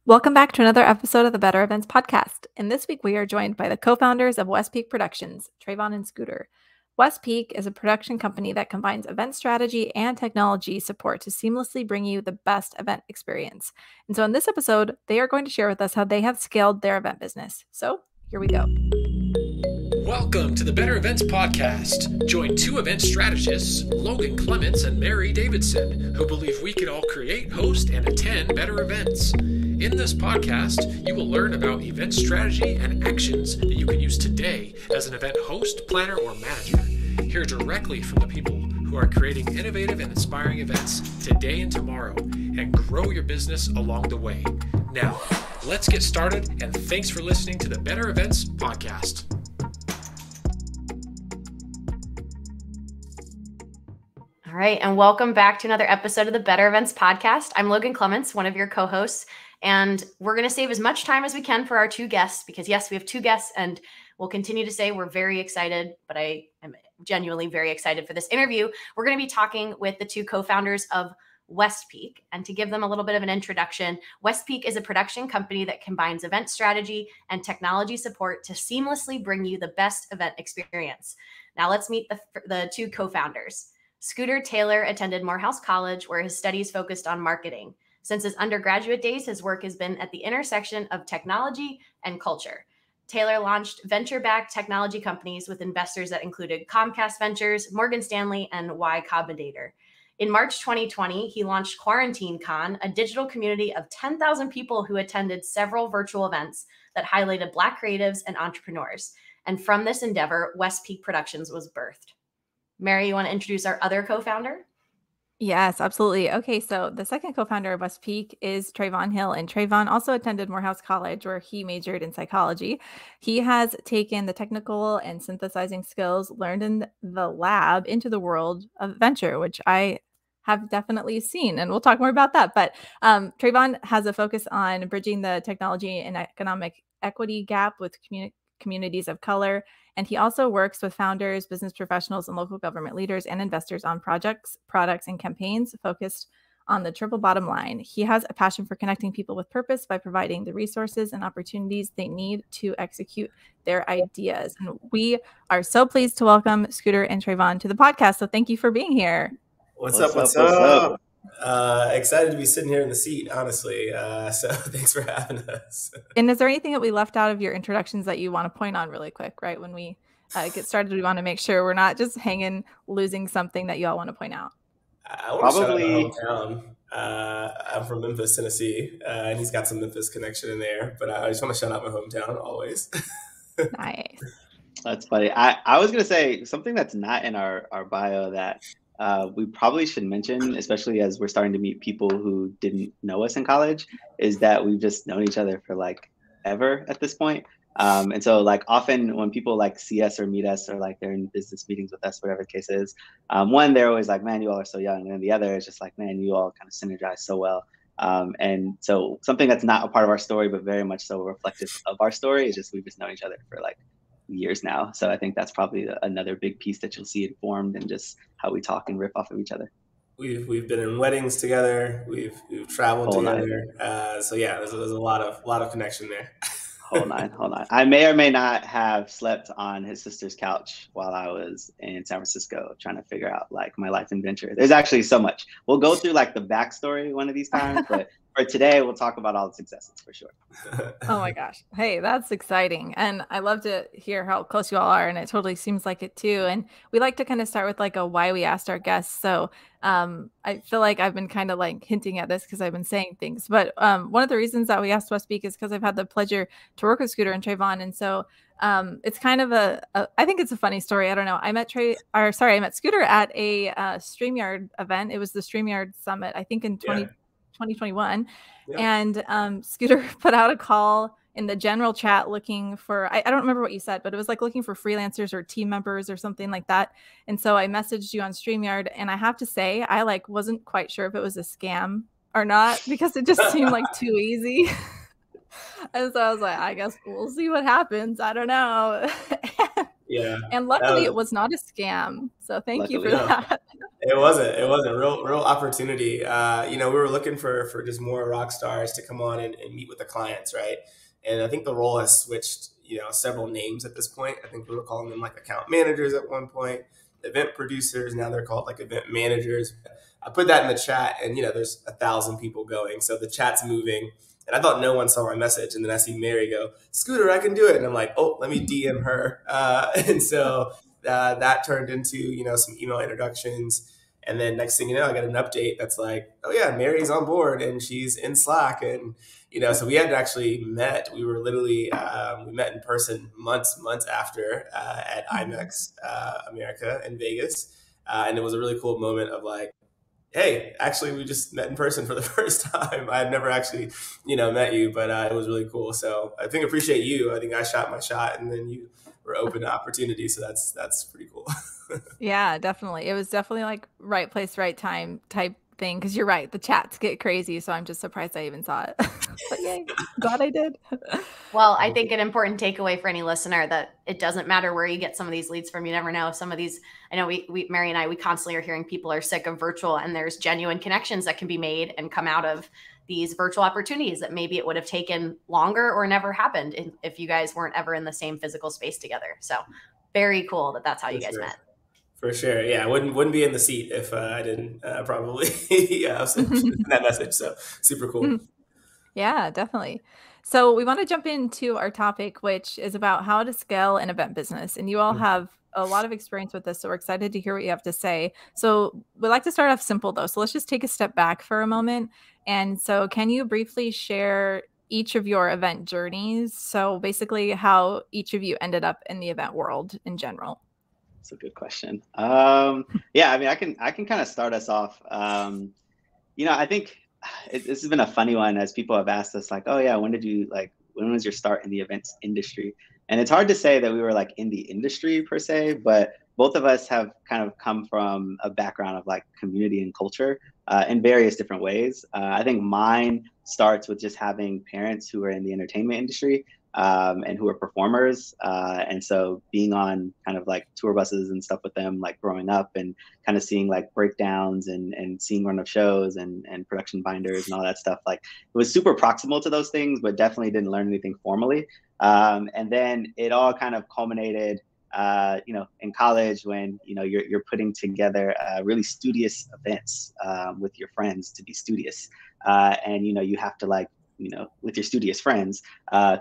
Welcome back to another episode of the Better Events podcast. And this week we are joined by the co-founders of West Peak Productions, Tre'von and Scooter. West Peak is a production company that combines event strategy and technology support to seamlessly bring you the best event experience. And so in this episode, they are going to share with us how they have scaled their event business. So here we go. Welcome to the Better Events podcast. Join two event strategists, Logan Clements and Mary Davidson, who believe we can all create, host, and attend better events. In this podcast, you will learn about event strategy and actions that you can use today as an event host, planner, or manager. Hear directly from the people who are creating innovative and inspiring events today and tomorrow, and grow your business along the way. Now, let's get started, and thanks for listening to the Better Events podcast. All right, and welcome back to another episode of the Better Events podcast. I'm Logan Clements, one of your co-hosts, and we're going to save as much time as we can for our two guests because, yes, we have two guests, and we'll continue to say we're very excited, but I am genuinely very excited for this interview. We're going to be talking with the two co-founders of West Peak, and to give them a little bit of an introduction, West Peak is a production company that combines event strategy and technology support to seamlessly bring you the best event experience. Now let's meet the two co-founders. Scooter Taylor attended Morehouse College, where his studies focused on marketing. Since his undergraduate days, his work has been at the intersection of technology and culture. Taylor launched venture-backed technology companies with investors that included Comcast Ventures, Morgan Stanley, and Y Combinator. In March 2020, he launched Quarantine Con, a digital community of 10,000 people who attended several virtual events that highlighted Black creatives and entrepreneurs. And from this endeavor, West Peak Productions was birthed. Mary, you want to introduce our other co-founder? Yes, absolutely. Okay, so the second co-founder of West Peak is Tre'von Hill, and Tre'von also attended Morehouse College, where he majored in psychology. He has taken the technical and synthesizing skills learned in the lab into the world of venture, which I have definitely seen, and we'll talk more about that. But Tre'von has a focus on bridging the technology and economic equity gap with communities of color. And he also works with founders, business professionals, and local government leaders and investors on projects, products, and campaigns focused on the triple bottom line. He has a passion for connecting people with purpose by providing the resources and opportunities they need to execute their ideas. And we are so pleased to welcome Scooter and Tre'von to the podcast. So thank you for being here. What's up? Excited to be sitting here in the seat, honestly. So thanks for having us. And is there anything that we left out of your introductions that you want to point on really quick, right? When we get started, we want to make sure we're not just losing something that you all want to point out. I want to shout out my hometown. I'm from Memphis, Tennessee, and he's got some Memphis connection in there. But I just want to shout out my hometown always. Nice. That's funny. I was going to say something that's not in our bio that we probably should mention, especially as we're starting to meet people who didn't know us in college, is that we've just known each other for like ever at this point. And so like often when people like see us or meet us or like they're in business meetings with us, whatever the case is, one, they're always like, man, you all are so young. And then the other is just like, man, you all kind of synergize so well. And so something that's not a part of our story, but very much so reflective of our story is just we've just known each other for like years now. So I think that's probably another big piece that you'll see informed and just how we talk and riff off of each other. We've been in weddings together. We've traveled together. So yeah, there's a lot of connection there. Whole nine. I may or may not have slept on his sister's couch while I was in San Francisco trying to figure out like my life adventure. There's actually so much. We'll go through like the backstory one of these times, but for today, we'll talk about all the successes for sure. Oh my gosh. Hey, that's exciting. And I love to hear how close you all are. And it totally seems like it too. And we like to kind of start with like a why we asked our guests. So I feel like I've been kind of like hinting at this because I've been saying things. But one of the reasons that we asked West Peak is because I've had the pleasure to work with Scooter and Tre'von. And so it's kind of I think it's a funny story. I don't know. I met Scooter at a StreamYard event. It was the StreamYard Summit, I think in 2021. Yeah. And Scooter put out a call in the general chat looking for, I don't remember what you said, but it was like looking for freelancers or team members or something like that. And so I messaged you on StreamYard, and I have to say, I like wasn't quite sure if it was a scam or not because it just seemed like too easy. And so I was like, I guess we'll see what happens. I don't know. Yeah, And that luckily, was it was not a scam. So thank you for Luckily. no. that. It wasn't. It wasn't real opportunity. We were looking for just more rock stars to come on and meet with the clients, right? And I think the role has switched, several names at this point. I think we were calling them like account managers at one point, event producers. Now they're called like event managers. I put that in the chat, and there's 1,000 people going, so the chat's moving. And I thought no one saw my message, and then I see Mary go, "Scooter, I can do it," and I'm like, "Oh, let me DM her." And so that turned into some email introductions. And then next thing you know, I got an update that's like, "Oh yeah, Mary's on board and she's in Slack." And so we had actually met. We were literally we met in person months after at IMEX America in Vegas, and it was a really cool moment of like, "Hey, actually, we just met in person for the first time. I had never actually met you, but it was really cool." So I think appreciate you. I think I shot my shot, and then you were open to opportunity. So that's pretty cool. Yeah, definitely. It was definitely like right place, right time type thing. Cause you're right. The chats get crazy. So I'm just surprised I even saw it. But yay, glad I did. Well, I think an important takeaway for any listener that it doesn't matter where you get some of these leads from. You never know. Some of these, I know Mary and I, we constantly are hearing people are sick of virtual, and there's genuine connections that can be made and come out of these virtual opportunities that maybe it would have taken longer or never happened if you guys weren't ever in the same physical space together. So very cool that that's how For you guys sure. met. For sure. Yeah, I wouldn't be in the seat if I didn't probably send that message. So super cool. Yeah, definitely. So we want to jump into our topic, which is about how to scale an event business. And you all have a lot of experience with this, so we're excited to hear what you have to say. So we'd like to start off simple, though. So let's just take a step back for a moment. And so can you briefly share each of your event journeys? So basically how each of you ended up in the event world in general. That's a good question. Yeah, I mean, I can kind of start us off. I think this has been a funny one as people have asked us like, "Oh yeah, when was your start in the events industry?" And it's hard to say that we were like in the industry per se, but both of us have kind of come from a background of like community and culture in various different ways. I think mine starts with just having parents who are in the entertainment industry and who are performers. And so being on kind of like tour buses and stuff with them, like growing up and kind of seeing like breakdowns and seeing run of shows and production binders and all that stuff. Like it was super proximal to those things, but definitely didn't learn anything formally. And then it all kind of culminated in college when, you're putting together really studious events with your friends to be studious. And, you have to like, with your studious friends,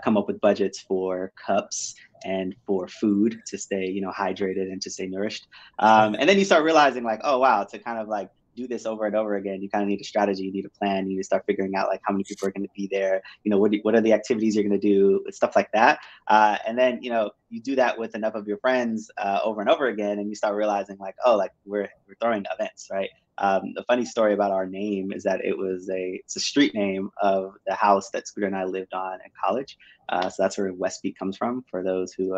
come up with budgets for cups and for food to stay, hydrated and to stay nourished. And then you start realizing like, oh, wow, to kind of like do this over and over again, you kind of need a strategy, you need a plan, you need to start figuring out like how many people are going to be there, what are the activities you're going to do, stuff like that. And then, you do that with enough of your friends over and over again, and you start realizing like, oh, like we're throwing events, right? The funny story about our name is that it's a street name of the house that Scooter and I lived on in college. So that's where Westbeak comes from for those who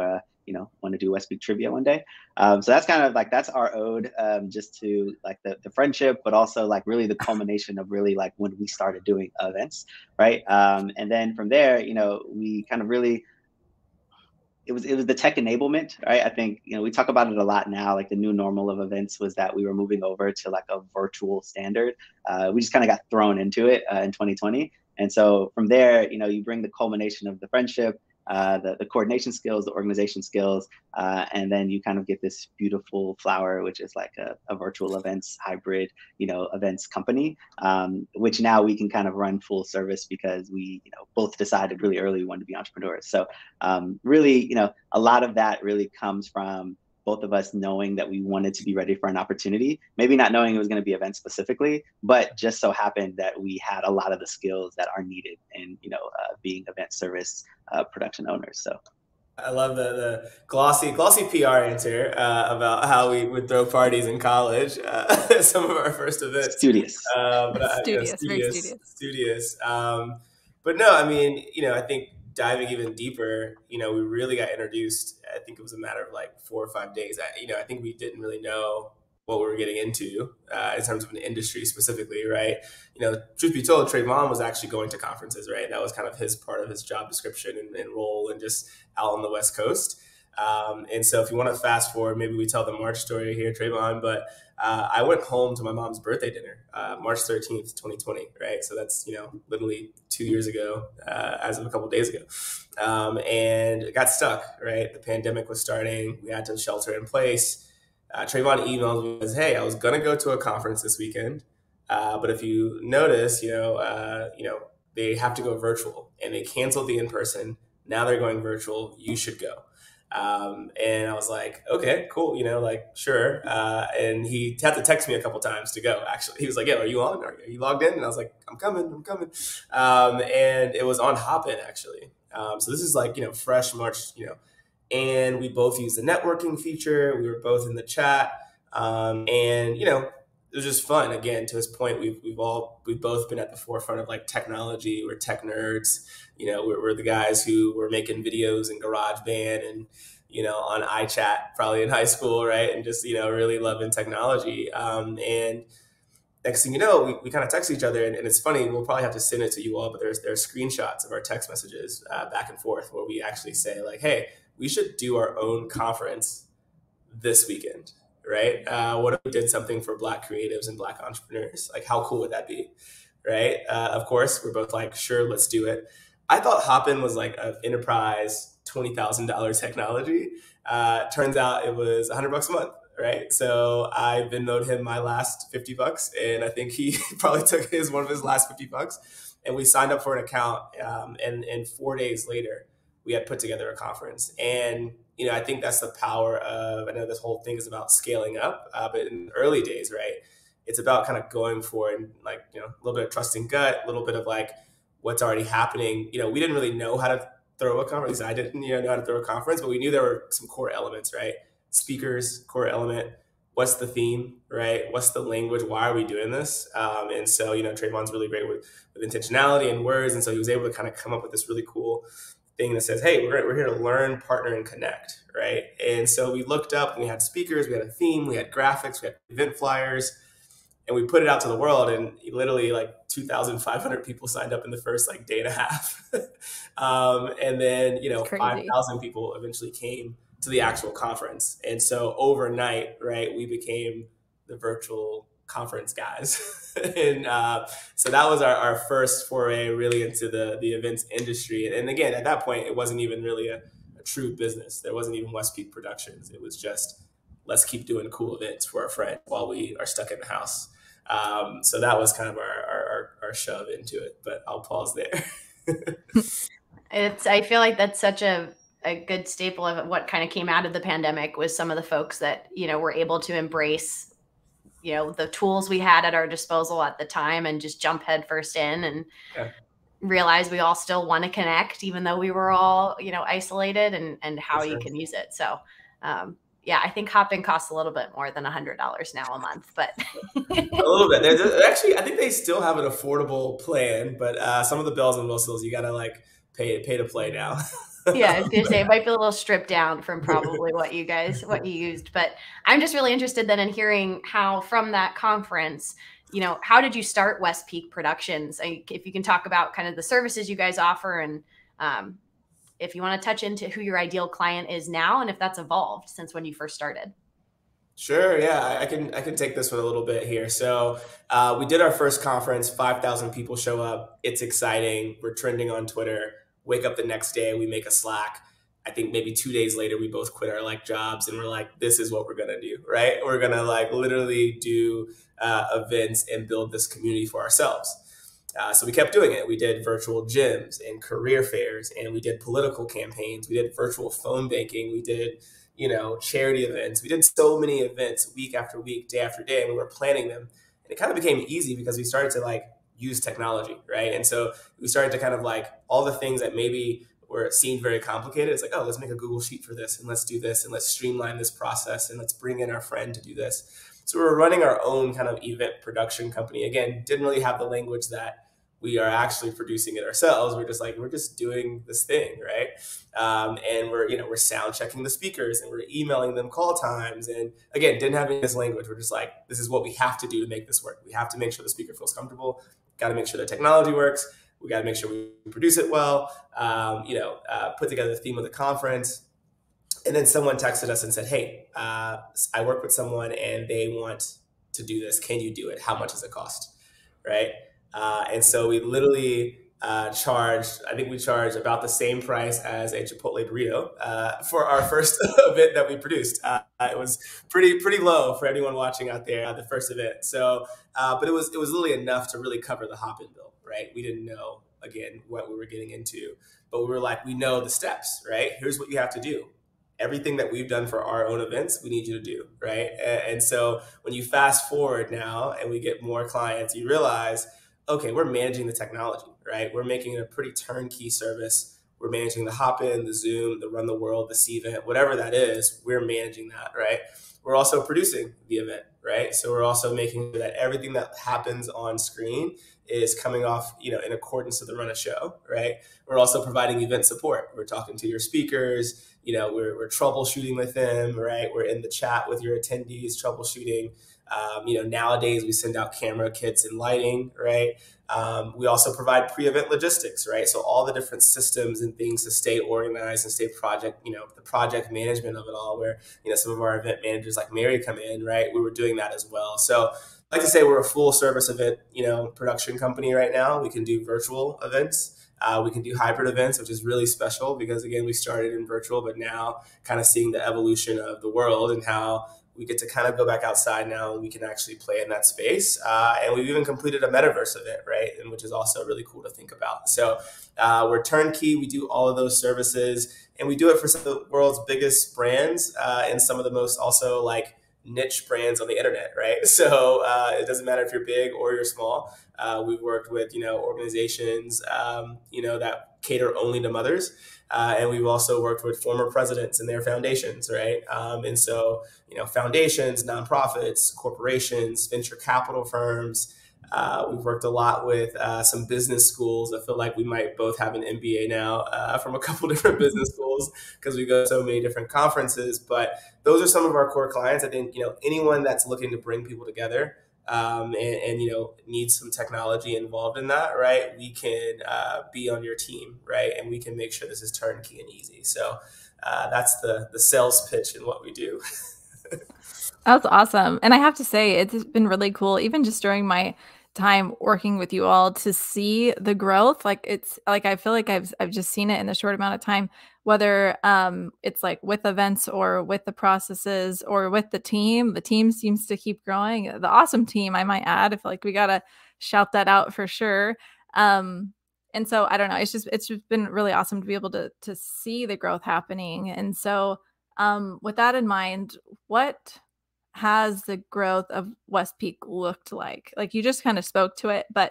want to do Westbeak trivia one day. So that's kind of like that's our ode just to like the friendship, but also like really the culmination of really like when we started doing events, right? And then from there, we kind of really it was the tech enablement, right? I think we talk about it a lot now. Like the new normal of events was that we were moving over to like a virtual standard. We just kind of got thrown into it in 2020, and so from there, you bring the culmination of the friendship, the coordination skills, the organization skills, and then you kind of get this beautiful flower, which is like a virtual events hybrid, events company, which now we can kind of run full service because we, both decided really early we wanted to be entrepreneurs. So really, a lot of that really comes from both of us knowing that we wanted to be ready for an opportunity, maybe not knowing it was going to be event specifically, but just so happened that we had a lot of the skills that are needed in, being event service production owners. So I love the glossy PR answer about how we would throw parties in college. Some of our first events, studious, Studious, very studious. studious. But no, I mean, I think diving even deeper, we really got introduced. I think it was a matter of like 4 or 5 days. I think we didn't really know what we were getting into in terms of an industry specifically, right? Truth be told, Tre'von was actually going to conferences, right? That was kind of his part of his job description and role and just out on the West Coast. And so if you want to fast forward, maybe we tell the March story here, Tre'von, but I went home to my mom's birthday dinner, March 13th, 2020, right? So that's, literally 2 years ago, as of a couple of days ago. And it got stuck, right? The pandemic was starting. We had to shelter in place. Tre'von emailed me and says, hey, I was going to go to a conference this weekend. But if you notice, they have to go virtual and they canceled the in-person. Now they're going virtual. You should go. And I was like, okay, cool. Sure. And he had to text me a couple times to go, actually. He was like, yeah, are you on? Are you logged in? And I was like, I'm coming. And it was on Hopin, actually. So this is fresh March, and we both used the networking feature. We were both in the chat. And it was just fun. Again, to his point, we've both been at the forefront of technology. We're tech nerds. We're the guys who were making videos in GarageBand and on iChat probably in high school, right? And just really loving technology. And next thing you know, we kind of text each other, and it's funny. We'll probably have to send it to you all, but there's screenshots of our text messages back and forth where we actually say hey, we should do our own conference this weekend. Right? What if we did something for Black creatives and Black entrepreneurs? How cool would that be? Right? Of course, we're both sure, let's do it. I thought Hopin was an enterprise $20,000 technology. Turns out it was $100 a month. Right? So I Venmo'd him my last $50, and I think he probably took one of his last $50, and we signed up for an account. And 4 days later, we had put together a conference. And I think that's the power of, I know this whole thing is about scaling up, but in the early days, right, it's about kind of going for it and a little bit of trusting gut, a little bit of what's already happening. We didn't really know how to throw a conference. I didn't know how to throw a conference, but we knew there were some core elements, right? Speakers, core element. What's the theme, right? What's the language? Why are we doing this? And so, Tre'von's really great with intentionality and words. And so he was able to kind of come up with this really cool thing that says, hey, we're here to learn, partner, and connect, right? And so we looked up and we had speakers, we had a theme, we had graphics, we had event flyers, and we put it out to the world, and literally 2,500 people signed up in the first day and a half. And then, 5,000 people eventually came to the actual conference. And so overnight, right, we became the virtual conference guys. And so that was our first foray really into the events industry. And again, at that point, it wasn't even really a true business. There wasn't even West Peak Productions. It was just, let's keep doing cool events for our friends while we are stuck in the house. So that was kind of our shove into it, but I'll pause there. I feel like that's such a good staple of what kind of came out of the pandemic was some of the folks that, were able to embrace the tools we had at our disposal at the time and just jump headfirst in and realize we all still want to connect, even though we were all, isolated and how you can use it. So, I think Hopin costs a little bit more than $100 now a month, but a little bit. Actually, I think they still have an affordable plan, but some of the bells and whistles, you got to pay to play now. Yeah, I was gonna say it might be a little stripped down from probably what you used, but I'm just really interested then in hearing how from that conference, how did you start West Peak Productions? If you can talk about kind of the services you guys offer, and if you want to touch into who your ideal client is now, and if that's evolved since when you first started. Sure. Yeah, I can take this one a little bit here. So we did our first conference, 5,000 people show up. It's exciting. We're trending on Twitter. Wake up the next day, we make a Slack. I think maybe 2 days later, we both quit our jobs and we're like, this is what we're going to do, right? We're going to literally do events and build this community for ourselves. So we kept doing it. We did virtual gyms and career fairs, and we did political campaigns. We did virtual phone banking. We did, charity events. We did so many events week after week, day after day, and we were planning them. And it kind of became easy because we started to use technology, right? And so we started to kind of all the things that maybe seemed very complicated. It's oh, let's make a Google Sheet for this, and let's do this, and let's streamline this process, and let's bring in our friend to do this. So we were running our own kind of event production company. Again, didn't really have the language that we are actually producing it ourselves. We're just doing this thing, right? And we're sound checking the speakers, and we're emailing them call times. And again, didn't have any of this language. We're just this is what we have to do to make this work. We have to make sure the speaker feels comfortable. Got to make sure the technology works. We got to make sure we produce it well. Put together the theme of the conference. And then someone texted us and said, hey, I work with someone and they want to do this. Can you do it? How much does it cost? Right. And so we literally I think we charged about the same price as a Chipotle burrito for our first event that we produced. It was pretty low for anyone watching out there, the first event. So, but it was literally enough to really cover the hop-in bill, right? We didn't know, again, what we were getting into, but we were like, we know the steps, right? Here's what you have to do. Everything that we've done for our own events, we need you to do, right? And so when you fast forward now and we get more clients, you realize, okay, we're managing the technology, right? We're making it a pretty turnkey service. We're managing the hop-in, the Zoom, the run the world, the C-event, whatever that is, we're managing that, right? We're also producing the event, right? So we're also making sure that everything that happens on screen is coming off, in accordance to the run of show, right? We're also providing event support. We're talking to your speakers, we're troubleshooting with them, right? We're in the chat with your attendees, troubleshooting. Nowadays we send out camera kits and lighting, right? We also provide pre-event logistics, right? So all the different systems and things to stay organized and stay the project management of it all, where, some of our event managers like Mary come in, right? We were doing that as well. So I like to say we're a full service event, production company right now. We can do virtual events. We can do hybrid events, which is really special because, again, we started in virtual, but now kind of seeing the evolution of the world and how we get to kind of go back outside now and we can actually play in that space. And we've even completed a metaverse event, right? And which is also really cool to think about. So we're turnkey. We do all of those services and we do it for some of the world's biggest brands and some of the most also like niche brands on the internet, right? So it doesn't matter if you're big or you're small. We've worked with, organizations, that cater only to mothers. And we've also worked with former presidents and their foundations, right? And so, foundations, nonprofits, corporations, venture capital firms. We've worked a lot with some business schools. I feel like we might both have an MBA now from a couple different business schools because we go to so many different conferences. But those are some of our core clients. I think, anyone that's looking to bring people together and needs some technology involved in that, right? We can be on your team, right? And we can make sure this is turnkey and easy. So that's the sales pitch in what we do. That's awesome. And I have to say, it's been really cool, even just during my time working with you all to see the growth. Like it's like I feel like I've just seen it in the short amount of time, whether it's like with events or with the processes or with the team. The team seems to keep growing. The awesome team, I might add. I feel like we gotta shout that out for sure. And so I don't know, it's just been really awesome to be able to see the growth happening. And so with that in mind, what has the growth of West Peak looked like? Like you just kind of spoke to it, but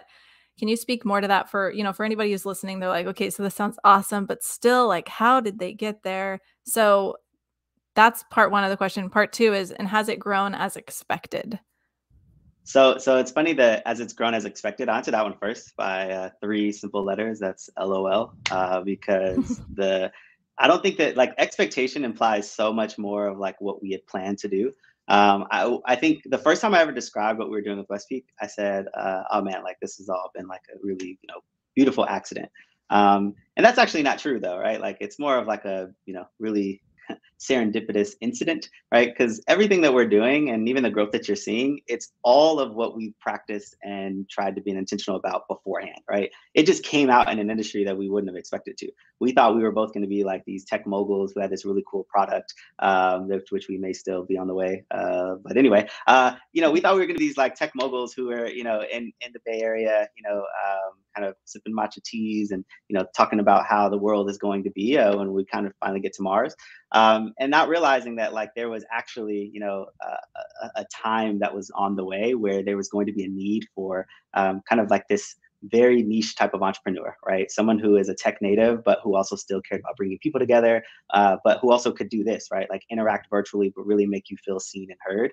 can you speak more to that for, for anybody who's listening, they're like, okay, so this sounds awesome, but still like, how did they get there? So that's part one of the question. Part two is, and has it grown as expected? So it's funny that as it's grown as expected, I'll answer that one first by 3 simple letters. That's LOL, because I don't think that like expectation implies so much more of like what we had planned to do. I think the first time I ever described what we were doing with West Peak, I said, oh man, like this has all been like a really, beautiful accident. And that's actually not true though, right? Like it's more of like a, really serendipitous incident, right? Because everything that we're doing and even the growth that you're seeing, it's all of what we practiced and tried to be intentional about beforehand, right? It just came out in an industry that we wouldn't have expected to. We thought we were both going to be like these tech moguls who had this really cool product, which we may still be on the way. But anyway, we thought we were going to be these like tech moguls who were, in the Bay Area, kind of sipping matcha teas and, talking about how the world is going to be when we kind of finally get to Mars. And not realizing that like there was actually, a time that was on the way where there was going to be a need for kind of like this very niche type of entrepreneur, right? Someone who is a tech native, but who also still cared about bringing people together, but who also could do this, right? Like interact virtually, but really make you feel seen and heard.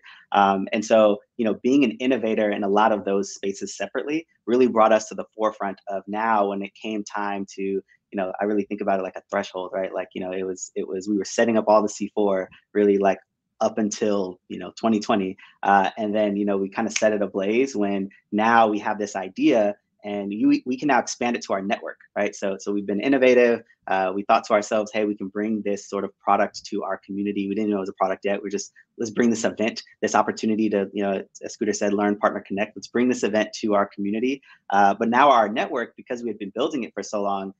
And so, being an innovator in a lot of those spaces separately really brought us to the forefront of now when it came time to, I really think about it like a threshold, right? Like, it was, we were setting up all the C4 really like up until, 2020. And then, we kind of set it ablaze when now we have this idea and we can now expand it to our network, right? So we've been innovative. We thought to ourselves, hey, we can bring this sort of product to our community. We didn't know it was a product yet. We're just, let's bring this event, this opportunity to, as Scooter said, learn, partner, connect. Let's bring this event to our community. But now our network, because we had been building it for so long,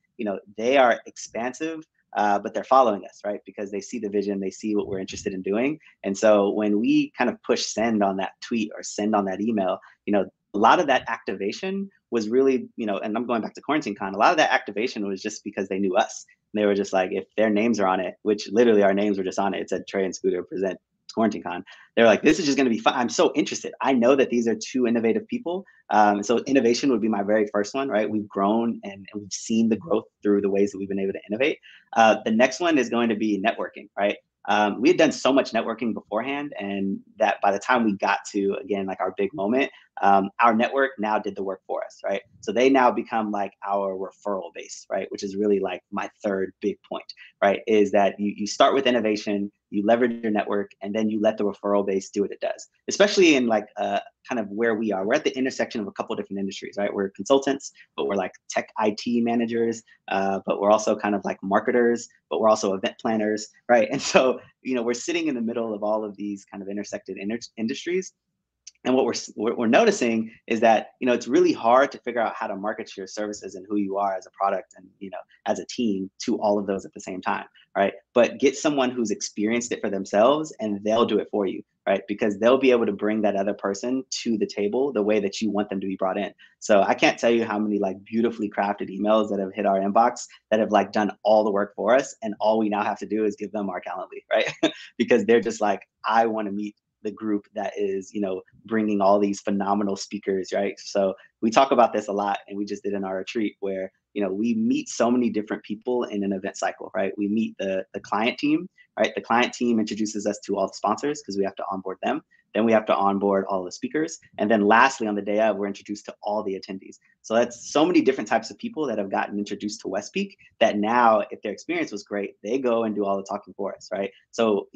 they are expansive, but they're following us, right? Because they see the vision, they see what we're interested in doing. And so when we kind of push send on that tweet or send on that email, a lot of that activation was really, and I'm going back to Quarantine Con, a lot of that activation was just because they knew us. They were just like, if their names are on it, which literally our names were just on it, it said Trey and Scooter present Quarantine Con. They're like, this is just going to be fun. I'm so interested. I know that these are two innovative people. So innovation would be my very first one, right? We've grown and we've seen the growth through the ways that we've been able to innovate. The next one is going to be networking, right? We had done so much networking beforehand, and that by the time we got to, again, like our big moment, our network now did the work for us, right? So they now become like our referral base, right? Which is really like my third big point, right? Is that you start with innovation, you leverage your network, and then you let the referral base do what it does, especially in like kind of where we are. We're at the intersection of a couple of different industries, right? We're consultants, but we're like tech IT managers, but we're also kind of like marketers, but we're also event planners, right? And so, we're sitting in the middle of all of these kind of intersected industries. And what we're noticing is that, it's really hard to figure out how to market your services and who you are as a product and, as a team to all of those at the same time, right? But get someone who's experienced it for themselves and they'll do it for you, right? Because they'll be able to bring that other person to the table the way that you want them to be brought in. So I can't tell you how many like beautifully crafted emails that have hit our inbox that have like done all the work for us. And all we now have to do is give them our Calendly, right? Because they're just like, I want to meet the group that is, bringing all these phenomenal speakers, right? So we talk about this a lot, and we just did in our retreat where, we meet so many different people in an event cycle, right? We meet the client team, right? The client team introduces us to all the sponsors because we have to onboard them. Then we have to onboard all the speakers. And then lastly, on the day of, we're introduced to all the attendees. So that's so many different types of people that have gotten introduced to West Peak that now, if their experience was great, they go and do all the talking for us, right? So,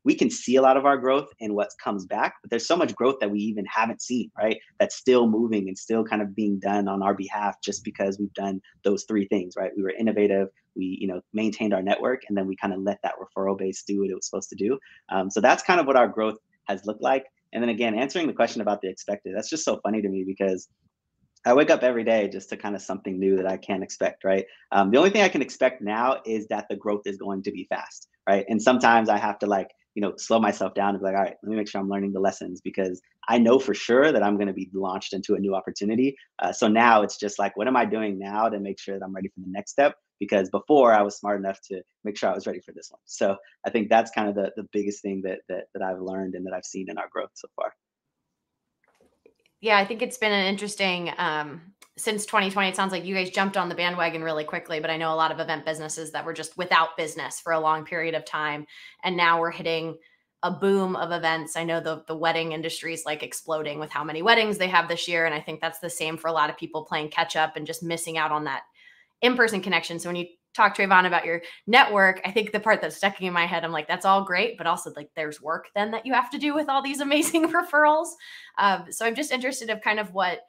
we can see a lot of our growth in what comes back, but there's so much growth that we even haven't seen, right? That's still moving and still kind of being done on our behalf just because we've done those three things, right? We were innovative, we maintained our network, and then we kind of let that referral base do what it was supposed to do. So that's kind of what our growth has looked like. And then again, answering the question about the expected, that's just so funny to me because I wake up every day just to kind of something new that I can't expect, right? The only thing I can expect now is that the growth is going to be fast, right? And sometimes I have to like, slow myself down and be like, all right, let me make sure I'm learning the lessons because I know for sure that I'm going to be launched into a new opportunity. So now it's just like, what am I doing now to make sure that I'm ready for the next step? Because before I was smart enough to make sure I was ready for this one. So I think that's kind of the biggest thing that I've learned and that I've seen in our growth so far. Yeah, I think it's been an interesting, since 2020, it sounds like you guys jumped on the bandwagon really quickly, but I know a lot of event businesses that were just without business for a long period of time. And now we're hitting a boom of events. I know the wedding industry is like exploding with how many weddings they have this year. And I think that's the same for a lot of people playing catch up and just missing out on that in-person connection. So when you talk, Tre'von, about your network, I think the part that's sticking in my head, I'm like, that's all great, but also like there's work then that you have to do with all these amazing referrals. So I'm just interested of kind of what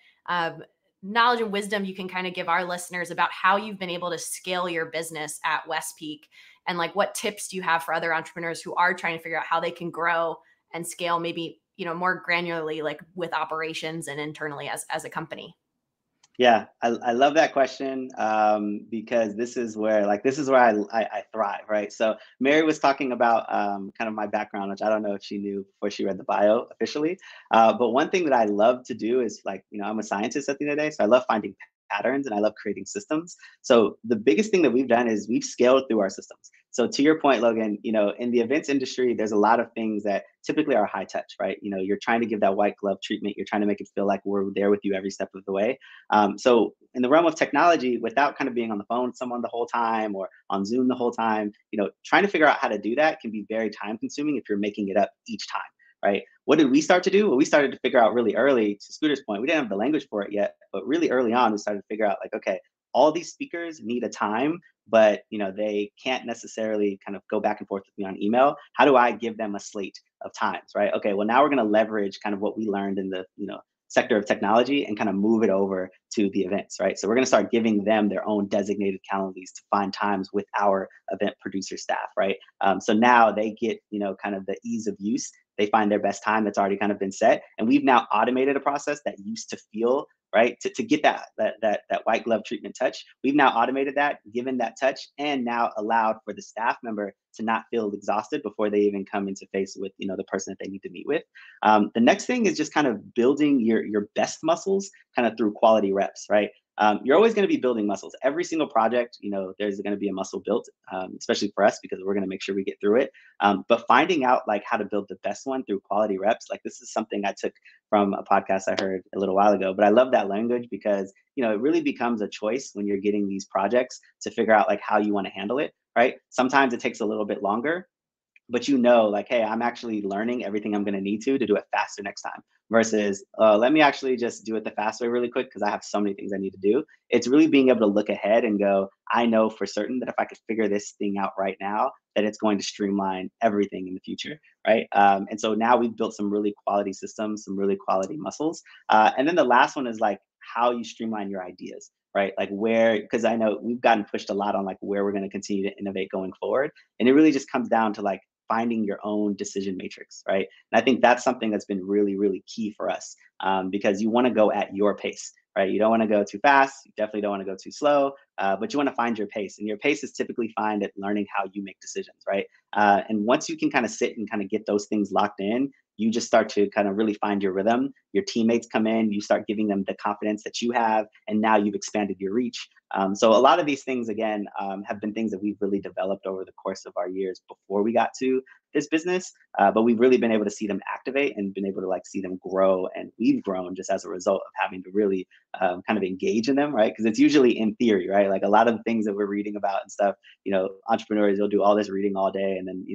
knowledge and wisdom you can kind of give our listeners about how you've been able to scale your business at West Peak, and like what tips do you have for other entrepreneurs who are trying to figure out how they can grow and scale maybe, more granularly, like with operations and internally as a company. Yeah, I love that question because this is where I thrive, right? So Mary was talking about kind of my background, which I don't know if she knew before she read the bio officially. But one thing that I love to do is I'm a scientist at the end of the day, so I love finding patterns and I love creating systems. So the biggest thing that we've done is we've scaled through our systems. So to your point, Logan, in the events industry, there's a lot of things that typically are high touch, right? You're trying to give that white glove treatment. You're trying to make it feel like we're there with you every step of the way. So in the realm of technology, without kind of being on the phone with someone the whole time or on Zoom the whole time, trying to figure out how to do that can be very time consuming if you're making it up each time. Right? What did we start to do? Well, we started to figure out really early, to Scooter's point, we didn't have the language for it yet, but really early on, we started to figure out like, okay, all these speakers need a time, but they can't necessarily kind of go back and forth with me on email. How do I give them a slate of times, right? Okay, well, now we're going to leverage kind of what we learned in the, sector of technology and kind of move it over to the events, right? So we're going to start giving them their own designated calendars to find times with our event producer staff, right? So now they get, kind of the ease of use. They find their best time that's already kind of been set. And we've now automated a process that used to feel right to get that white glove treatment touch. We've now automated that, given that touch, and now allowed for the staff member to not feel exhausted before they even come into face with the person that they need to meet with. The next thing is just kind of building your best muscles kind of through quality reps, right? You're always going to be building muscles. Every single project, there's going to be a muscle built, especially for us because we're going to make sure we get through it. But finding out like how to build the best one through quality reps, like this is something I took from a podcast I heard a little while ago. But I love that language because it really becomes a choice when you're getting these projects to figure out like how you want to handle it, right? Sometimes it takes a little bit longer, but like, hey, I'm actually learning everything I'm going to need to do it faster next time versus let me actually just do it the fast way really quick because I have so many things I need to do. It's really being able to look ahead and go, I know for certain that if I could figure this thing out right now, that it's going to streamline everything in the future, right? And so now we've built some really quality systems, some really quality muscles. And then the last one is like how you streamline your ideas, right? Like because I know we've gotten pushed a lot on like where we're going to continue to innovate going forward. And it really just comes down to like finding your own decision matrix, right? And I think that's something that's been really, really key for us because you want to go at your pace, right? You don't want to go too fast. You definitely don't want to go too slow, but you want to find your pace. And your pace is typically found at learning how you make decisions, right? And once you can kind of sit and kind of get those things locked in, you just start to kind of really find your rhythm. Your teammates come in, you start giving them the confidence that you have, and now you've expanded your reach. So a lot of these things, again, have been things that we've really developed over the course of our years before we got to this business, but we've really been able to see them activate and been able to like see them grow, and we've grown just as a result of having to really kind of engage in them, right? Because it's usually in theory, right? Like a lot of the things that we're reading about and stuff, entrepreneurs, you'll do all this reading all day and then,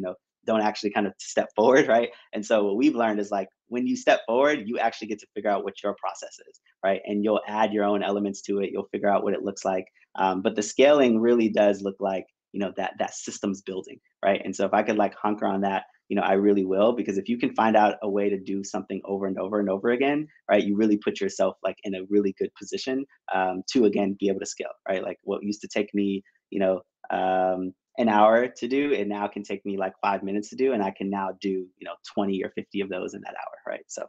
don't actually kind of step forward, right? And so what we've learned is like when you step forward, you actually get to figure out what your process is, right? And you'll add your own elements to it. You'll figure out what it looks like. But the scaling really does look like, that systems building, right? And so if I could like hunker on that, I really will, because if you can find out a way to do something over and over and over again, right, you really put yourself like in a really good position to again be able to scale, right? Like what used to take me, an hour to do, it now can take me like 5 minutes to do, and I can now do 20 or 50 of those in that hour, right? So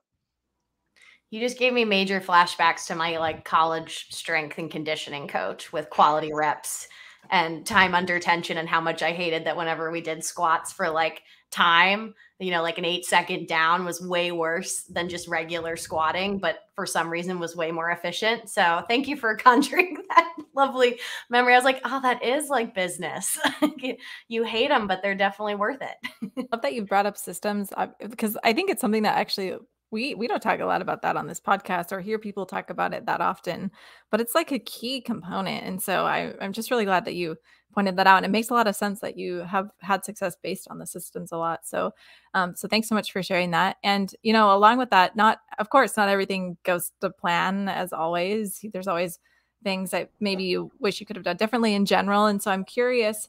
you just gave me major flashbacks to my like college strength and conditioning coach with quality reps and time under tension, and how much I hated that whenever we did squats for like time, like an 8-second down was way worse than just regular squatting, but for some reason was way more efficient. So thank you for conjuring that lovely memory. I was like, oh, that is like business. You hate them, but they're definitely worth it. I love that you brought up systems because I think it's something that actually we don't talk a lot about that on this podcast or hear people talk about it that often, but it's like a key component. And so I'm just really glad that you pointed that out. And it makes a lot of sense that you have had success based on the systems a lot. So, so thanks so much for sharing that. And, along with that, of course, not everything goes to plan as always. There's always things that maybe you wish you could have done differently in general. And so I'm curious,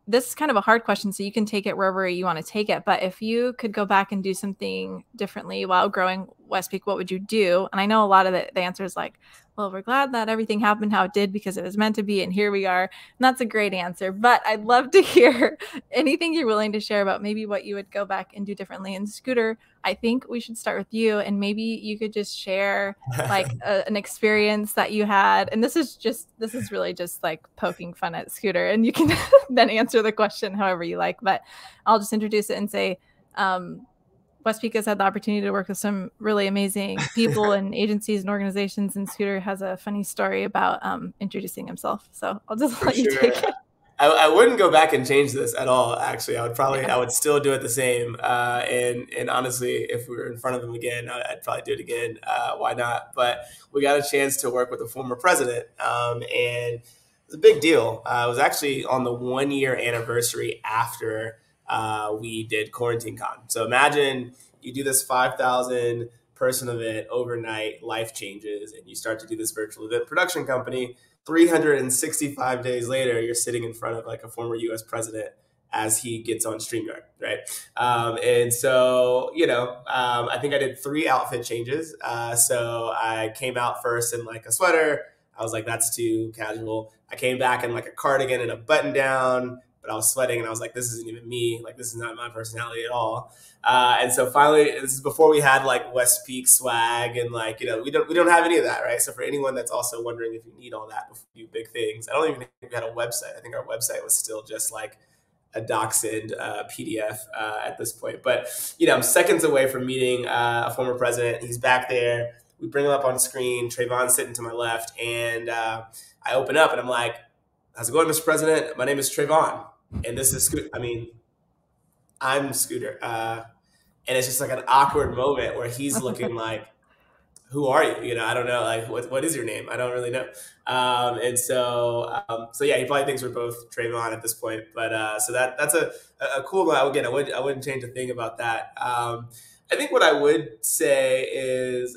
this is kind of a hard question, so you can take it wherever you want to take it. But if you could go back and do something differently while growing West Peak, what would you do? And I know a lot of the answer is like, well, we're glad that everything happened how it did because it was meant to be, and here we are. And that's a great answer. But I'd love to hear anything you're willing to share about maybe what you would go back and do differently. And Scooter, I think we should start with you, and maybe you could just share like an experience that you had. And this is really just like poking fun at Scooter, and you can then answer the question however you like. But I'll just introduce it and say, West Peak has had the opportunity to work with some really amazing people and agencies and organizations, and Scooter has a funny story about introducing himself. So I'll just let you take it. I wouldn't go back and change this at all. Actually, I would still do it the same. And honestly, if we were in front of him again, I'd probably do it again. Why not? But we got a chance to work with the former president, and it was a big deal. It was actually on the 1-year anniversary after we did Quarantine Con. So imagine you do this 5,000 person event overnight, life changes, and you start to do this virtual event production company. 365 days later, you're sitting in front of like a former US president as he gets on StreamYard, right? And so, I think I did 3 outfit changes. So I came out first in like a sweater. I was like, that's too casual. I came back in like a cardigan and a button down, but I was sweating and I was like, this isn't even me. Like, this is not my personality at all. And so finally, this is before we had like West Peak swag and like, we don't have any of that, right? So for anyone that's also wondering if you need all that before you do big things, I don't even think we had a website. I think our website was still just like a doxed PDF at this point. But, I'm seconds away from meeting a former president. He's back there. We bring him up on screen. Tre'von's sitting to my left. And I open up and I'm like, how's it going, Mr. President? My name is Tre'von. And this is Scooter. I'm Scooter. And it's just like an awkward moment where he's looking like, who are you? I don't know. Like, what is your name? I don't really know. And so yeah, he probably thinks we're both Tre'von at this point. But so that's a cool one. Again, I wouldn't change a thing about that. I think what I would say is,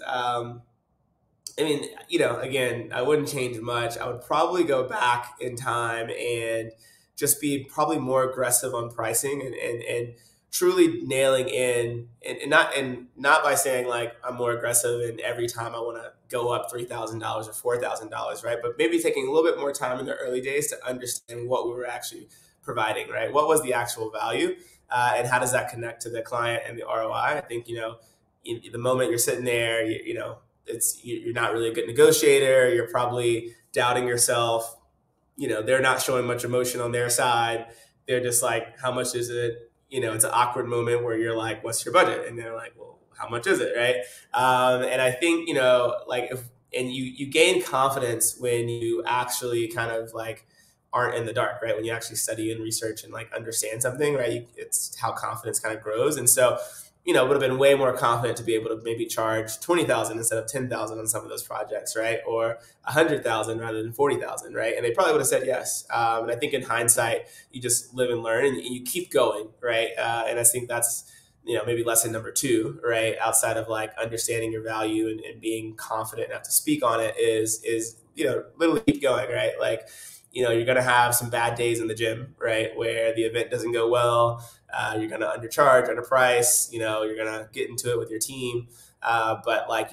again, I wouldn't change much. I would probably go back in time and just be probably more aggressive on pricing and truly nailing in and not by saying like I'm more aggressive and every time I want to go up $3,000 or $4,000, right? But maybe taking a little bit more time in the early days to understand what we were actually providing, right? What was the actual value, and how does that connect to the client and the ROI? I think in the moment you're sitting there, you're not really a good negotiator. You're probably doubting yourself. They're not showing much emotion on their side. They're just like, how much is it? It's an awkward moment where you're like, what's your budget? And they're like, well, how much is it? Right. And I think, you gain confidence when you actually kind of like aren't in the dark, right? When you actually study and research and like understand something, right? It's how confidence kind of grows. And so, it would have been way more confident to be able to maybe charge 20,000 instead of 10,000 on some of those projects, right? Or 100,000 rather than 40,000, right? And they probably would have said yes. And I think in hindsight, you just live and learn and you keep going, right? And I think that's maybe lesson number 2, right? Outside of like understanding your value and being confident enough to speak on it is literally keep going, right? Like, you're going to have some bad days in the gym, right? Where the event doesn't go well. You're going to undercharge, underprice, you're going to get into it with your team. But like,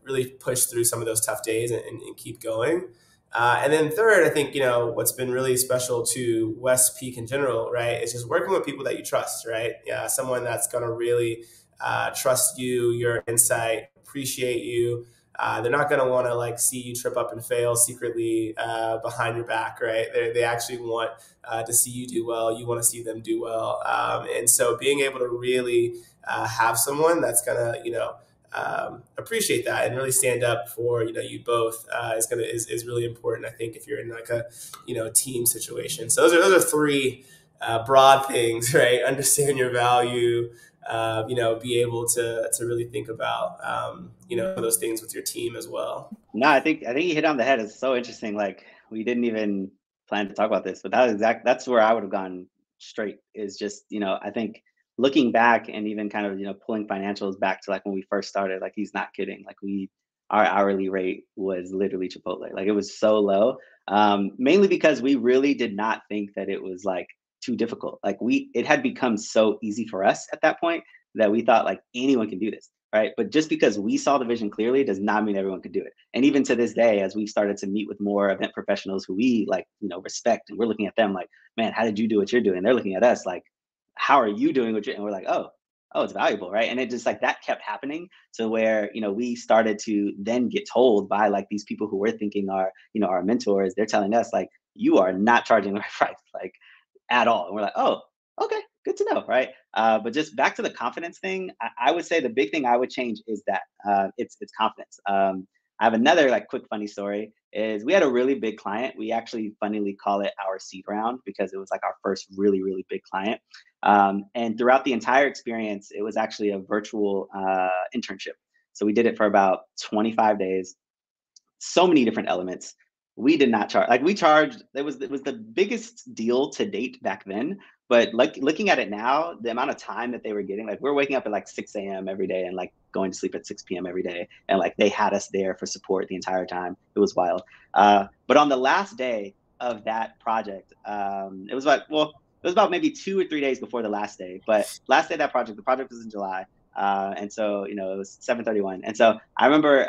really push through some of those tough days and keep going. And then third, I think, what's been really special to West Peak in general, right, is just working with people that you trust, right? Yeah, someone that's going to really trust you, your insight, appreciate you. They're not going to want to like see you trip up and fail secretly behind your back, right? They actually want to see you do well. You want to see them do well. And so being able to really have someone that's going to, appreciate that and really stand up for, you both is really important. I think if you're in like a, team situation. So those are 3 broad things, right? Understand your value, be able to really think about, those things with your team as well. No, I think you hit on the head. It's so interesting. Like we didn't even plan to talk about this, but that's where I would have gone straight is just, I think looking back and even kind of, pulling financials back to like when we first started, like he's not kidding. Like our hourly rate was literally Chipotle. Like it was so low, mainly because we really did not think that it was like too difficult. Like it had become so easy for us at that point that we thought like anyone can do this, right? But just because we saw the vision clearly does not mean everyone could do it. And even to this day, as we've started to meet with more event professionals who we like, respect, and we're looking at them like, man, how did you do what you're doing? They're looking at us like, how are you doing what you're, and we're like, oh, it's valuable, right? And it just like that kept happening to where, we started to then get told by like these people who we're thinking are, our mentors, they're telling us like, you are not charging the right price, like at all. And we're like, oh, okay, good to know, right? But just back to the confidence thing, I would say the big thing I would change is that it's confidence. I have another like quick funny story is we had a really big client. We actually funnily call it our seed round because it was like our first really, really big client. And throughout the entire experience, it was actually a virtual internship. So we did it for about 25 days, so many different elements. We did not charge, like we charged, it was the biggest deal to date back then. But like looking at it now, the amount of time that they were getting, like we're waking up at like 6 a.m. every day and like going to sleep at 6 p.m. every day. And like they had us there for support the entire time. It was wild. But on the last day of that project, it was like, well, it was about maybe 2 or 3 days before the last day. But last day of that project, the project was in July. And so, it was 7:31. And so I remember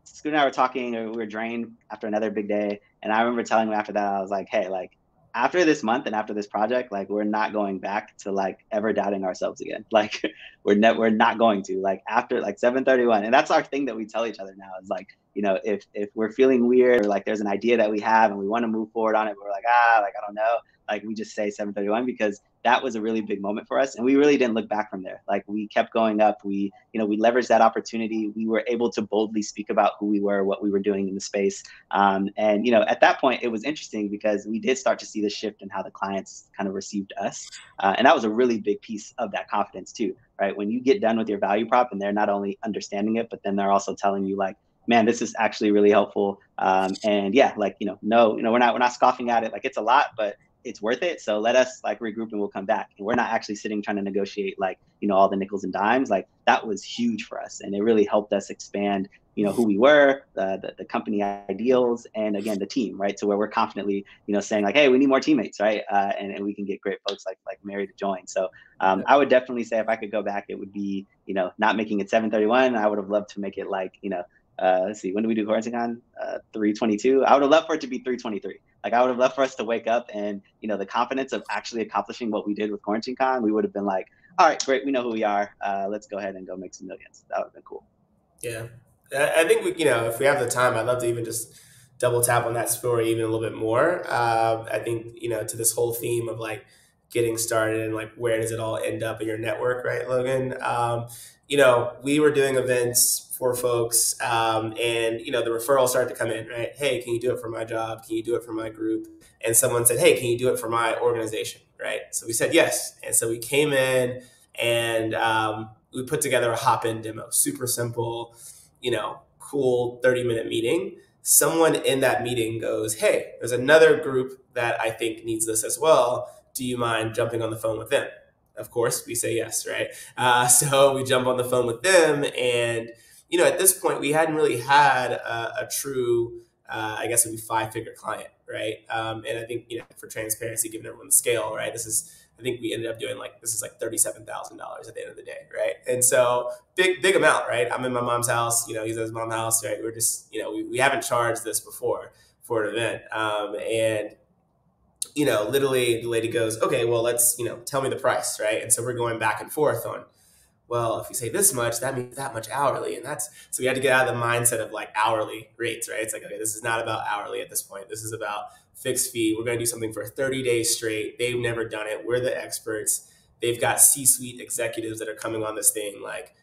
Scoot and I were talking, we were drained after another big day. And I remember telling him after that, I was like, hey, like, after this month and after this project, like, we're not going back to like ever doubting ourselves again. Like, we're not going to, like, after like 7:31. And that's our thing that we tell each other now is like, if we're feeling weird or like there's an idea that we have and we want to move forward on it, but we're like, like, I don't know. Like, we just say 7:31 because that was a really big moment for us. And we really didn't look back from there. Like, we kept going up. We leveraged that opportunity. We were able to boldly speak about who we were, what we were doing in the space. And, at that point, it was interesting because we did start to see the shift in how the clients kind of received us. And that was a really big piece of that confidence too, right? When you get done with your value prop and they're not only understanding it, but then they're also telling you like, man, this is actually really helpful. And yeah, like, no, we're not scoffing at it. Like, it's a lot, but it's worth it. So let us like regroup and we'll come back. And we're not actually sitting trying to negotiate like, all the nickels and dimes. Like, that was huge for us. And it really helped us expand, who we were, the company ideals, and again, the team, right? To where we're confidently, saying like, hey, we need more teammates, right? And we can get great folks like Mary to join. So I would definitely say if I could go back, it would be, not making it 7:31. I would have loved to make it like, let's see, when do we do quarantine on? 3:22. I would have loved for it to be 3:23. Like, I would have loved for us to wake up and, the confidence of actually accomplishing what we did with Quarantine Con, we would have been like, all right, great. We know who we are. Let's go ahead and go make some millions. That would have been cool. Yeah. I think if we have the time, I'd love to even just double tap on that story even a little bit more. I think, to this whole theme of like getting started and like, where does it all end up in your network, right, Logan? We were doing events for folks and, the referrals started to come in, right? Hey, can you do it for my job? Can you do it for my group? And someone said, hey, can you do it for my organization, right? So we said yes. And so we came in and we put together a hop-in demo, super simple, cool 30-minute meeting. Someone in that meeting goes, hey, there's another group that I think needs this as well. Do you mind jumping on the phone with them? Of course, we say yes, right? So we jump on the phone with them. And, at this point, we hadn't really had a true, I guess it would be 5-figure client, right? And I think, for transparency, giving everyone the scale, right? I think we ended up doing this is like $37,000 at the end of the day, right? And so big amount, right? I'm in my mom's house, he's at his mom's house, right? We're just, we haven't charged this before for an event. And literally the lady goes, okay, well, let's, tell me the price, right? And so we're going back and forth on, well, if you say this much, that means that much hourly. And so we had to get out of the mindset of like hourly rates, right? It's like, okay, this is not about hourly at this point. This is about fixed fee. We're going to do something for 30 days straight. They've never done it. We're the experts. They've got C-suite executives that are coming on this thing. Like,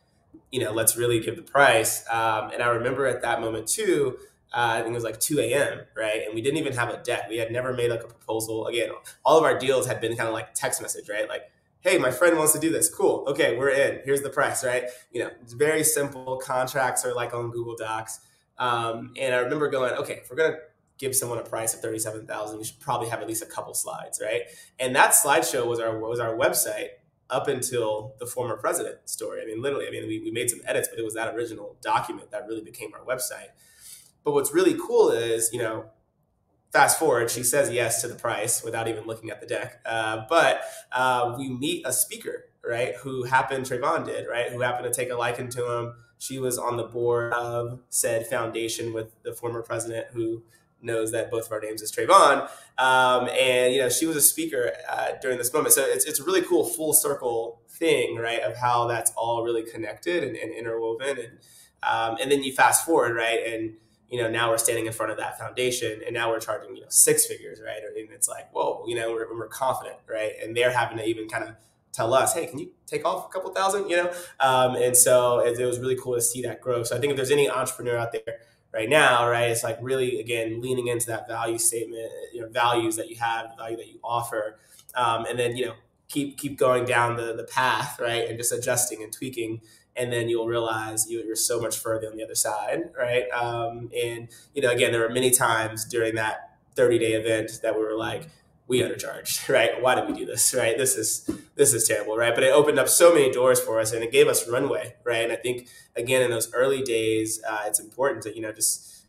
let's really give the price. And I remember at that moment too, I think it was like 2 a.m., right? And we didn't even have a deck. We had never made like a proposal. Again, all of our deals had been kind of like text message, right? Like, hey, my friend wants to do this. Cool. Okay, we're in. Here's the price, right? It's very simple. Contracts are like on Google Docs. And I remember going, okay, if we're going to give someone a price of $37,000, we should probably have at least a couple slides, right? And that slideshow was our website up until the former president story. I mean, literally, we made some edits, but it was that original document that really became our website. But what's really cool is, fast forward, she says yes to the price without even looking at the deck. But we meet a speaker, right, Tre'von did, right, who happened to take a liking to him. She was on the board of said foundation with the former president, who knows that both of our names is Tre'von. And, she was a speaker during this moment. So it's a really cool full circle thing, right, of how that's all really connected and interwoven. And then you fast forward, right, and now we're standing in front of that foundation and now we're charging, 6 figures, right? And it's like, whoa, we're confident, right? And they're having to even kind of tell us, hey, can you take off a couple thousand, And so it was really cool to see that grow. So I think if there's any entrepreneur out there right now, right, it's like really, again, leaning into that value statement, values that you have, the value that you offer. And then, keep going down the path, right? And just adjusting and tweaking. And then you'll realize you're so much further on the other side, right? And, again, there were many times during that 30-day event that we were like, we undercharged, right? Why did we do this, right? This is terrible, right? But it opened up so many doors for us and it gave us runway, right? And I think, again, in those early days, it's important to, just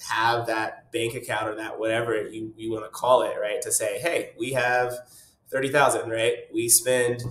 have that bank account or that whatever you want to call it, right? To say, hey, we have 30,000, right? We spend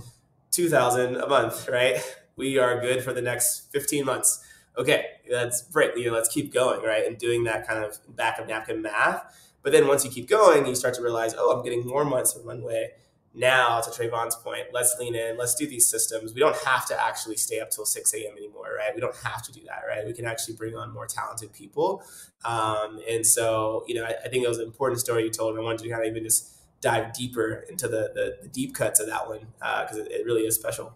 2,000 a month, right? We are good for the next 15 months. Okay, that's great. Let's keep going, right? And doing that kind of back of napkin math. But then once you keep going, you start to realize, oh, I'm getting more months of runway. Now, to Tre'von's point, let's lean in. Let's do these systems. We don't have to actually stay up till 6 a.m. anymore, right? We don't have to do that, right? We can actually bring on more talented people. And so, I think it was an important story you told. I wanted to kind of even just dive deeper into the deep cuts of that one because it really is special.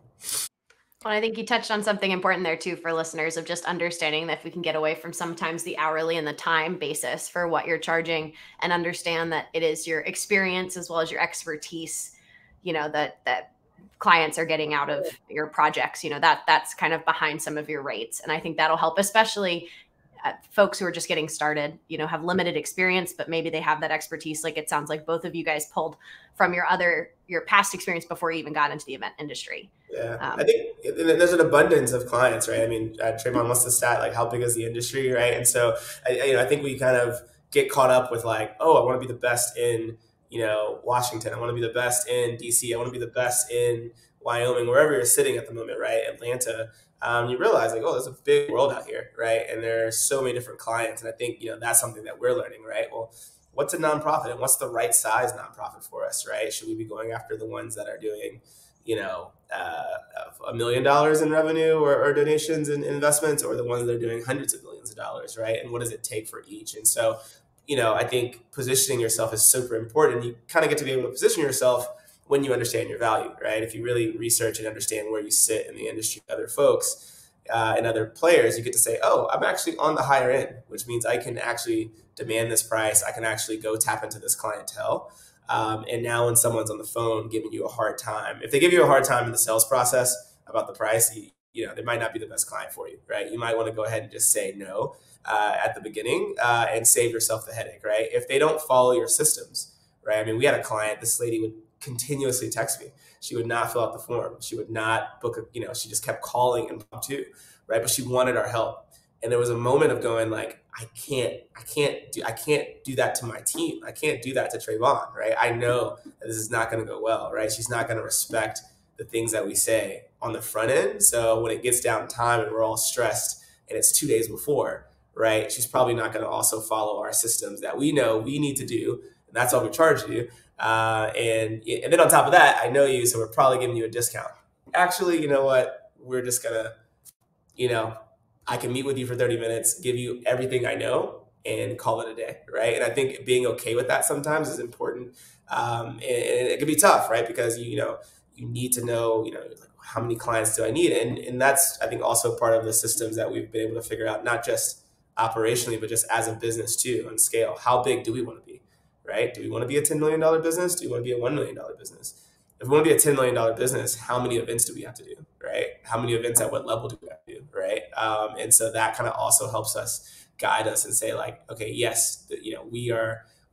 Well, I think you touched on something important there too for listeners of just understanding that if we can get away from sometimes the hourly and the time basis for what you're charging and understand that it is your experience as well as your expertise, that clients are getting out of your projects, that's kind of behind some of your rates. And I think that'll help, especially folks who are just getting started, have limited experience, but maybe they have that expertise. Like it sounds like both of you guys pulled from your past experience before you even got into the event industry. Yeah, I think there's an abundance of clients, right? I mean, Tre'von wants the stat, like how big is the industry, right? And so, I think we kind of get caught up with like, oh, I want to be the best in, Washington. I want to be the best in DC. I want to be the best in Wyoming, wherever you're sitting at the moment, right? Atlanta. You realize like, oh, there's a big world out here, right? And there's so many different clients. And I think, that's something that we're learning, right? Well, what's a nonprofit and what's the right size nonprofit for us, right? Should we be going after the ones that are doing, $1 million in revenue or donations and investments, or the ones that are doing hundreds of millions of dollars, right? And what does it take for each? And so, I think positioning yourself is super important. You kind of get to be able to position yourself when you understand your value, right? If you really research and understand where you sit in the industry, other folks and other players, you get to say, oh, I'm actually on the higher end, which means I can actually demand this price. I can actually go tap into this clientele. And now when someone's on the phone giving you a hard time, if they give you a hard time in the sales process about the price, they might not be the best client for you, right? You might want to go ahead and just say no at the beginning and save yourself the headache, right? If they don't follow your systems, right? I mean, we had a client, this lady would continuously text me. She would not fill out the form. She would not book she just kept calling impromptu, right? But she wanted our help. And there was a moment of going like, I can't do that to my team. I can't do that to Tre'von, right? I know that this is not going to go well, right? She's not going to respect the things that we say on the front end. So when it gets down time and we're all stressed and it's 2 days before, right? She's probably not going to also follow our systems that we know we need to do. And that's all we charge you. And then on top of that, I know you, so we're probably giving you a discount. Actually, you know what? We're just going to, I can meet with you for 30 minutes, give you everything I know, and call it a day, right? And I think being okay with that sometimes is important. And it can be tough, right? Because, you need to know, like, how many clients do I need? And that's, I think, also part of the systems that we've been able to figure out, not just operationally, but just as a business too, on scale. How big do we want to be, right? Do we want to be a $10 million business? Do we want to be a $1 million business? If we want to be a $10 million business, how many events do we have to do, right? How many events at what level do we have to do, right? And so that kind of also helps us guide us and say like, okay, yes, we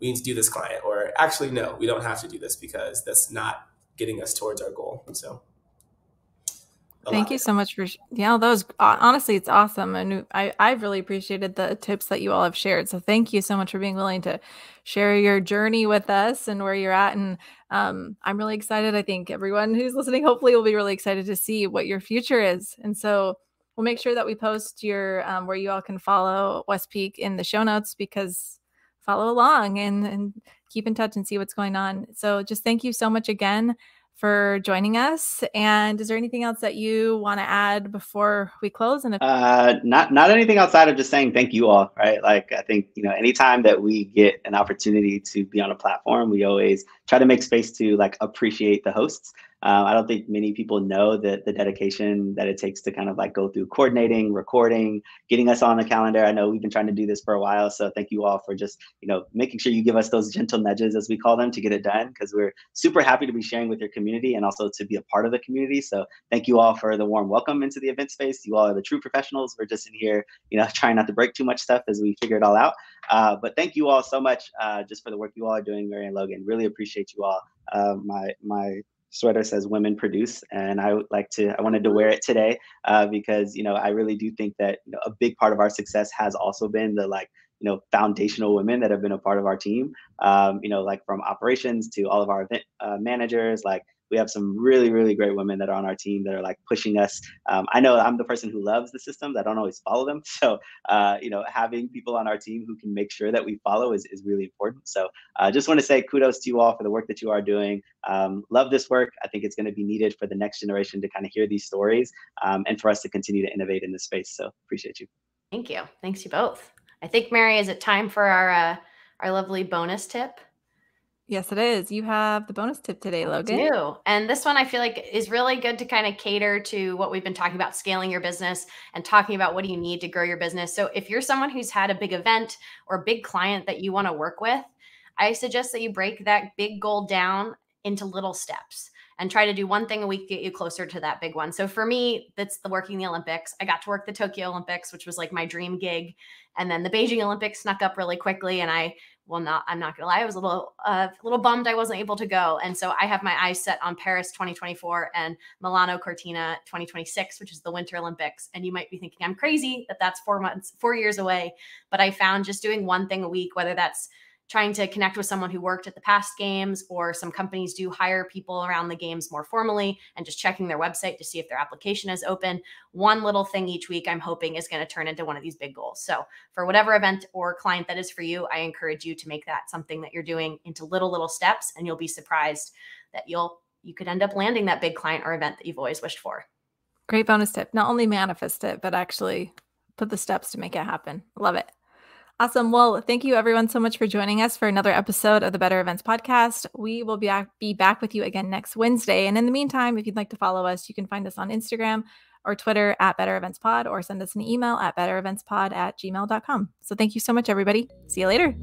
need to do this client, or actually, no, we don't have to do this because that's not getting us towards our goal. So. Thank you so much for, that was, honestly, it's awesome. And I've really appreciated the tips that you all have shared. So thank you so much for being willing to share your journey with us and where you're at. And I'm really excited. I think everyone who's listening, hopefully will be really excited to see what your future is. And so we'll make sure that we post your, where you all can follow West Peak in the show notes, because follow along and keep in touch and see what's going on. So just thank you so much again for joining us. And is there anything else that you want to add before we close? And not anything outside of just saying thank you all, right? Like, I think, anytime that we get an opportunity to be on a platform, we always try to make space to like appreciate the hosts. I don't think many people know that the dedication that it takes to kind of like go through coordinating, recording, getting us on the calendar. I know we've been trying to do this for a while. So thank you all for just, making sure you give us those gentle nudges, as we call them, to get it done, because we're super happy to be sharing with your community and also to be a part of the community. So thank you all for the warm welcome into the event space. You all are the true professionals. We're just in here, trying not to break too much stuff as we figure it all out. But thank you all so much just for the work you all are doing, Mary and Logan. Really appreciate you all. My sweater says women produce, and I wanted to wear it today because I really do think that a big part of our success has also been the foundational women that have been a part of our team. Like from operations to all of our event managers, like we have some really, really great women that are on our team that are like pushing us. I know I'm the person who loves the systems. I don't always follow them. So, having people on our team who can make sure that we follow is really important. So I just want to say kudos to you all for the work that you are doing. Love this work. I think it's going to be needed for the next generation to kind of hear these stories and for us to continue to innovate in this space. So appreciate you. Thank you. Thanks you both. I think, Mary, is it time for our lovely bonus tip? Yes, it is. You have the bonus tip today, Logan. I do. And this one I feel like is really good to kind of cater to what we've been talking about, scaling your business and talking about what do you need to grow your business. So if you're someone who's had a big event or a big client that you want to work with, I suggest that you break that big goal down into little steps and try to do one thing a week to get you closer to that big one. So for me, that's the working the Olympics. I got to work the Tokyo Olympics, which was like my dream gig. And then the Beijing Olympics snuck up really quickly. And I'm not gonna lie, I was a little bummed I wasn't able to go. And so I have my eyes set on Paris 2024 and Milano Cortina 2026, which is the Winter Olympics. And you might be thinking I'm crazy that that's 4 years away. But I found just doing one thing a week, whether that's trying to connect with someone who worked at the past games, or some companies do hire people around the games more formally, and just checking their website to see if their application is open. One little thing each week, I'm hoping, is going to turn into one of these big goals. So for whatever event or client that is for you, I encourage you to make that something that you're doing into little steps, and you'll be surprised that you could end up landing that big client or event that you've always wished for. Great bonus tip. Not only manifest it, but actually put the steps to make it happen. Love it. Awesome. Well, thank you everyone so much for joining us for another episode of the Better Events Podcast. We will be back with you again next Wednesday. And in the meantime, if you'd like to follow us, you can find us on Instagram or Twitter at Better Events Pod, or send us an email at bettereventspod@gmail.com. So thank you so much, everybody. See you later.